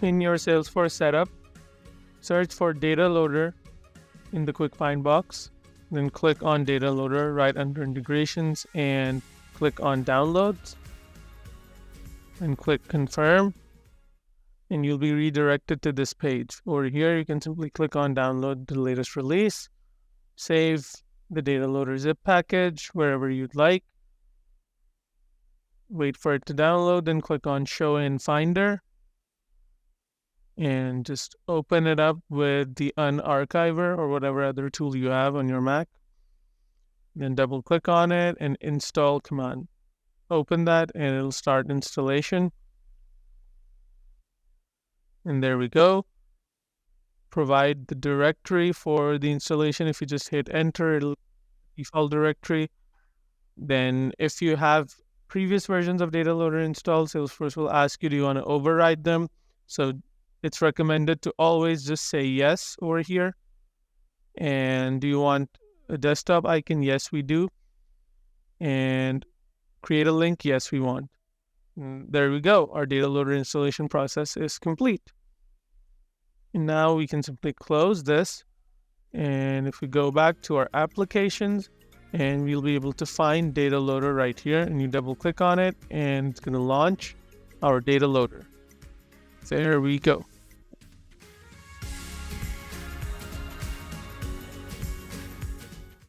In your Salesforce setup, search for Data Loader in the Quick Find box. Then click on Data Loader right under Integrations and click on Downloads. And click Confirm. And you'll be redirected to this page. Over here, you can simply click on Download the latest release. Save the Data Loader zip package wherever you'd like. Wait for it to download, then click on Show in Finder. And just open it up with the Unarchiver or whatever other tool you have on your Mac. Then double click on it and Install command. Open that and it'll start installation. And there we go. Provide the directory for the installation. If you just hit enter, it'll default directory. Then if you have previous versions of Data Loader installed, Salesforce will ask you, do you want to override them? So it's recommended to always just say yes over here. And do you want a desktop icon? Yes, we do. And create a link? Yes, we want. And there we go. Our Data Loader installation process is complete. And now we can simply close this. And if we go back to our applications, and we'll be able to find Data Loader right here. And you double click on it and it's going to launch our Data Loader. There we go.